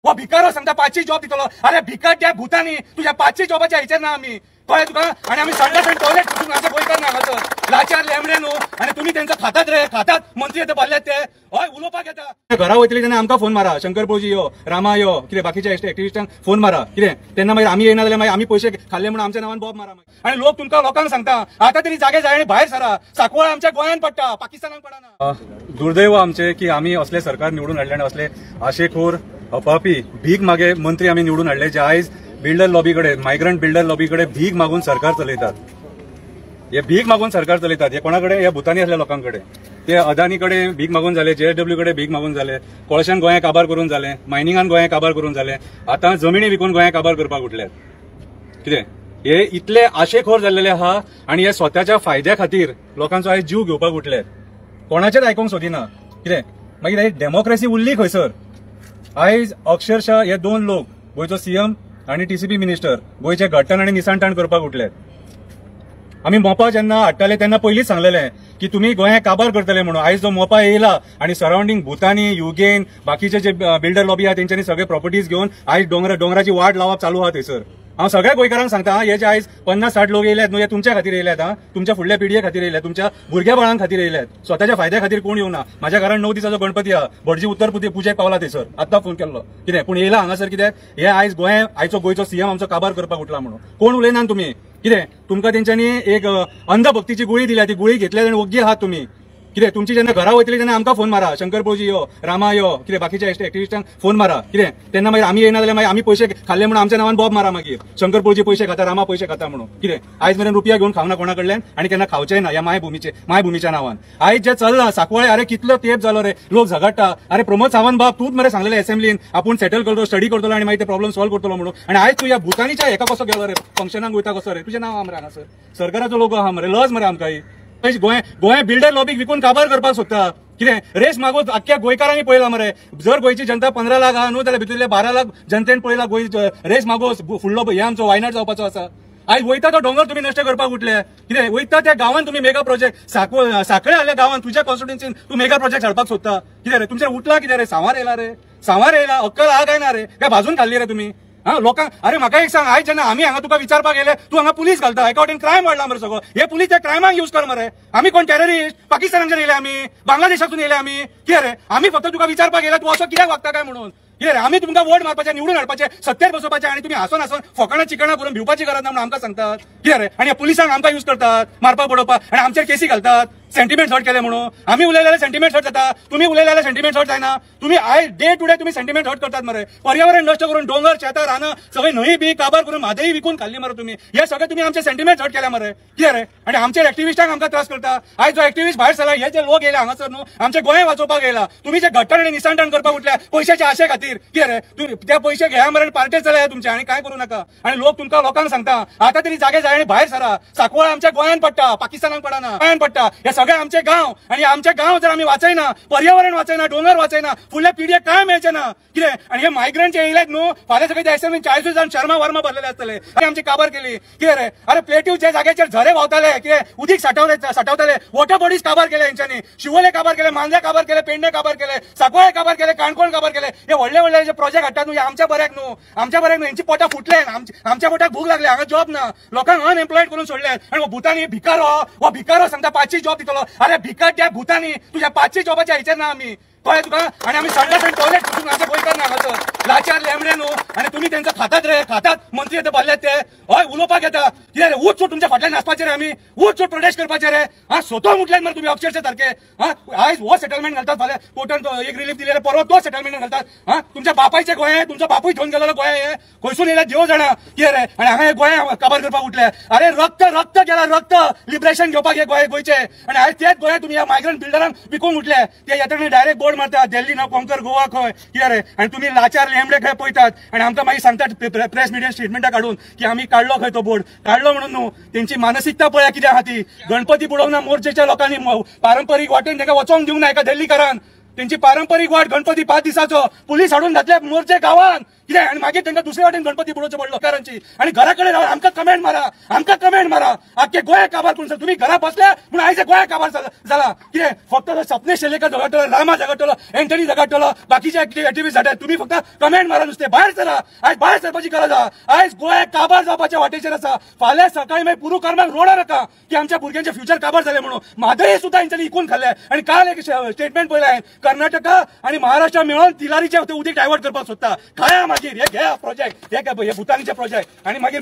वो भिकारो सांगता 5ची जॉब दितलो। अरे भिकाट्या भूतानी तुझ्या 5ची जॉबाच्या हाचेर ना आमी कळ्ळें तुका। आणि आमी संडास आणि टॉयलेट पुसून आमचे गोंयकार ना हांगासर लाचार लेमडे न्हू। आणि तुम्ही त्यांचं खातात रे खातात मंत्री येता भरल्यात ते हय उलोवपाक येता। घरा वयतली तेन्ना आमकां फोन मारा शंकर पळजी यो रामा यो कितें बाकीच्या एक्टिविस्टांक फोन मारा कितें तेन्ना मागीर आमी येना जाल्यार मागीर आमी पयशे खाल्ले म्हणून आमच्या नांवान बॉब मारा। आणि लोक तुमकां लोकांक सांगता आता तरी जागे जाय आणि भायर सरा साकवळ आमच्या गोंयांत पडटा पाकिस्तानाक पडना। दुर्दैव आमचे की आमी असले सरकार निवडून हाडले आनी असले आशेखोर अपापी भीक मागे मंत्री आमी निवडून हाडले जे आयज बिल्डर लॉबीकडे मायग्रंट बिल्डर लॉबीकडे भीक मागून सरकार चलयतात। हे भीक मागून सरकार चलयतात हे कोणाकडे हे भूतानी असल्या लोकांकडे ते अदानीकडे भीक मागून जाले JSW कडे भीक मागून जाले कोळशान गोंया काबार करून जाले मायनिंगान गोंया काबार करून जाले आता जमिनी विकून गोंया काबार करपाक उठल्यात। कितें हे इतले आशेखोर जाल्लेले आहा आणि हे स्वतःच्या फायद्या खातीर लोकांचो आयज जीव घेवपाक उठल्यात कोणाचेच आयकूंक सोदिना। कितें मागीर ही डेमोक्रेसी उरली खंयसर। आयज अक्षरशः हे दोन लोक गोंयचो CM आणि TCP मिनिस्टर गोंयचे घट्टण आणि निसांताण करपाक उठल्यात। आमी मोपा जेन्ना हाडटाले तेन्ना पयलींच सांगलेलें की तुम्ही गोंया काबार करतले म्हणून। आयज जो मोपा येयला आणि सराउंडिंग भूतानी युगेन बाकीचे जे बिल्डर लॉबी आहा तेंच्यांनी सगळे प्रॉपर्टीज घेवन आयज डोंगराची वाट लावप चालू आहा थंयसर। हांव सगळ्या गोंयकारांक सांगता हे जे आयज 50-60 लोक येयल्यात न्हू हे तुमच्या खातीर येयल्यात हा तुमच्या फुडल्या पिढये खातीर येयल्यात तुमच्या भुरग्या बाळां खातीर येयल्यात स्वतःच्या फायद्या खातीर कोण येवना। माझ्या घरान 9 दिसाचो गणपती आहा भटजी उत्तर पुजेक पावला थंयसर आत्तां फोन केल्लो कितें पूण येयला हांगासर कित्याक हे आयज गोंय आयचो गोंयचो CM आमचो काबार करपाक उठला म्हणून कोण उलयना तुम्ही। कितें तुमकां तेंच्यांनी एक अंधभक्तीची गुळी दिल्या ती गुळी घेतल्या आनी ओग्गी आहात तुम्ही। कितें तुमची जेन्ना घरा वयतली तेन्ना आमकां फोन मारा शंकर पळजी यो रामा यो कितें बाकीच्या एक्टिविस्टांक फोन मारा कितें तेन्ना मागीर आमी येना जाल्यार मागीर आमी पयशे खाल्ले म्हणून आमच्या नांवान बॉब मारा मागीर शंकर पळजी पयशे खाता रामा पयशे खाता म्हणून। कितें आयज मेरेन रुपया घेवन खावना कोणा कडल्यान आणि केन्ना खावचेय ना ह्या मायभुमीच्या नांवान। आयज जे चल्लां साकवळे अरे कितलो तेंप जालो रे लोक झगडटा। अरे प्रमोद सावंत बाब तूंच मरे सांगलेले असेंब्लीन आपूण सेटल करतो स्टडी करतलो आणि मागीर ते प्रॉब्लेम सॉल्व करतलो म्हणून। आणि आयज तूं ह्या भूतानीच्या हेका कसो गेलो रे फंक्शनाक वयता कसो रे तुजें नांव मरे हांगासर सरकाराचो लोगो आहा मरे लज मरे आमकां गोंय बिल्डर लॉबीक विकून काबार करपाक सोदता। कितें रेस मागोस आख्ख्या गोंयकारांनी पळयला मरे जर गोंयची जनता 15 लाख आहा न्हू जाल्यार भितरले 12 लाख जनतेन पळयला गोंय रेस मागोस फुडलो हे आमचो वायनाड जावपाचो आसा। आयज वयता तो डोंगर तुम्ही नश्ट करपाक उठले कितें वयता त्या गांवांत तुम्ही मेगा प्रोजेक्ट साखळे आल्या गांवांत तुज्या कॉन्स्टिट्युएन्सीन तूं मेगा प्रोजेक्ट हाडपाक सोदता। कितें रे तुमचे उठला कितें रे सांवार येयला अक्कल आहा काय ना रे काय भाजून खाल्ली रे तुम्ही लोकांक। अरे म्हाका एक सांग आयज जेन्ना आमी हांगा तुका विचारपाक गेले तूं हांगा पुलीस घालता अकॉर्डिंग क्रायम वाडला मरे सगळो हे पुलीस त्या क्रायमाक यूज कर मरे। आमी कोण टेररिस्ट पाकिस्तानाच्यान येयले आमी बांगलादेशातून येयले आमी कितें रे आमी फक्त तुका विचारपाक गेले तूं असो कित्याक वागता काय म्हणून। कितें रे आमी तुमकां वोट मारपाचे निवडून हाडपाचे सत्तेर बसोवपाचे आणि तुम्ही हांसून फकाणां चिकणां करून भिवपाची गरज ना म्हणून आमकां सांगतात। कितें रे आणि पुलिसांक आमकां यूज करतात मारपाक बडोवपाक आणि आमचेर केसी घालतात सेंटिमेंट हर्ट केले म्हणून। आमी उलयलेले सेंटिमेंट हर्ट जाता तुम्ही उलयलेले सेंटिमेंट हर्ट जायना। तुम्ही आयज डे टू डे तुम्ही सेंटिमेंट हर्ट करतात मरे पर्यावरण नष्ट करून डोंगर शेतां रानां सगळी न्हंय बी काबार करून म्हादई विकून खाल्ली मरे तुम्ही हे सगळे तुम्ही आमचे सेंटिमेंट हर्ट केले मरे। कितें रे आणि आमचे एक्टिविस्टांक आमकां त्रास करता। आयज जो एक्टिविस्ट भायर सरला हे जे लोक येयले हांगासर न्हू आमचे गोंय वाचोवपाक येयला तुम्ही जे घट्टण आणि निसांताण करपाक उठल्या पयशाच्या आशे खातीर। कितें रे तुम्ही त्या पयशे घेया मरे पार्टे चलया तुमचे आणि काय करू नका। आणि लोक तुमकां लोकांक सांगता आता तरी जागे जाय आणि भायर सरा साकवळ आमच्या गोंयांत पडटा पाकिस्तानाक पडना गोंयांत पडटा हे सगळे आमचे गांव आणि आमचे गांव जर आम्ही वाचयना पर्यावरण वाचयना डोंगर वाचयना फुडल्या पिढयेक काय मेळचे ना। कितें आणि हे मायग्रंट जे येयल्यात न्हू फाल्यां सगळे असेंब्लीन 40 जाण शर्मा वर्मा भरलेले आसतले आणि आमची काबार केली। कितें रे अरे प्लेट्यू जे जाग्याचेर झरे व्हांवताले कितें उदीक साठवताले वॉटर बॉडीज काबार केले हेंच्यांनी शिवोले काबार केले मांद्रे काबार केले पेडणे काबार केले साकवळे काबार केले काणकोण काबार केले हे व्हडले जे प्रोजेक्ट हाडटात न्हू हे आमच्या बऱ्याक न्हू हेंची पोटां फुटले आमच्या पोटाक भूक लागली हांगा जॉब ना लोकांक अनएम्प्लॉयड करून सोडले आणि भूतानी भिकारो सांगता 5ची जॉब दितलो। अरे भिकाट्या भूतानी तुझ्या 5ची जॉबाच्या हाचेर ना आमी कळ्ळें तुका। आणि आमी संडास आणि टॉयलेट पुसून आमचे गोंयकार ना हांगासर लाचार लेमडे न्हू आणि तुम्ही त्यांचं खातात रे खातात मंत्री येता भरल्यात ते हय उलोवपाक येता। कितें रे उठ सूट तुमच्या फाटल्यान नाचपाचे रे आमी उठ सूट प्रोटेस्ट करपाचे रे स्वतः उठल्यात मरे तुम्ही अक्षरशः सारखे आयज हो सेटलमेंट घालतात फाल्यां कोर्टान एक रिलीफ दिलेले परवा तो सेटलमेंट घालतात तुमच्या बापायचे गोंय तुमचा बापूय घेवन गेलेलो गोंय हे खंयसून येयला देव जाणा। कितें रे आणि हांगा हे गोंय काबार करपाक उठले अरे रक्त गेला रक्त लिबरेशन घेवपाक हे गोंयचे आणि आयज तेच गोंय तुम्ही ह्या मायग्रंट बिल्डरांक विकूंक उठले ते येता डायरेक्ट बोर्ड मारतात दिल्ली ना कोंकर गोवा खंय। कितें रे आणि तुम्ही लाचार लेमडे खंय पळयतात आणि आमकां मागीर सांगतात प्रेस मिडिया स्टेटमेंटां काढून की आम्ही काढलो खंय तो बोर्ड काढलो म्हणून न्हू तेंची मानसिकता पळया कितें आहा ती। गणपती बुडोवना मोर्चेच्या लोकांनी पारंपरीक वाटेन ताका वचोंक दिवंक ना एका दिल्लीकारान तेंची पारंपरीक वाट गणपती 5 दिसाचो पुलीस हाडून घातले मोर्चे गांवांत। कितें आनी मागीर तांकां दुसरे वाटेन गणपती बुडोवचो पडलो कारांची आणि घराकडे रावन आमकां कमेंट मारा आख्खे गोंय काबार करून तुम्ही घरा बसल्या म्हणून आयज गोंय काबार जाला कितें फक्त सपने शेलेकर झगडटलो रामा झगडटलो एंटनी झगडटलो बाकीचे एक्टिव्हिस्ट जातात तुम्ही फक्त कमेंट मारा नुसते भायर सरा आयज भायर सरपाची गरज आहा आयज गोंय काबार जावपाच्या वाटेचेर आसा फाल्यां सकाळी मागीर पुरू कर्माक रोडार नाका की आमच्या भुरग्यांचे फ्युचर काबार जाले म्हणून म्हादय सुद्धा हेंच्यांनी इकून खाल्ले आणि काल एक स्टेटमेंट पळयलें हांवें कर्नाटका आणि महाराष्ट्र मेळून तिलारीचे उदीक डायवर्ट करपाक सोदता खाया मागीर हे घ्या प्रोजेक्ट हे भुतानीचे प्रोजेक्ट आणि मागीर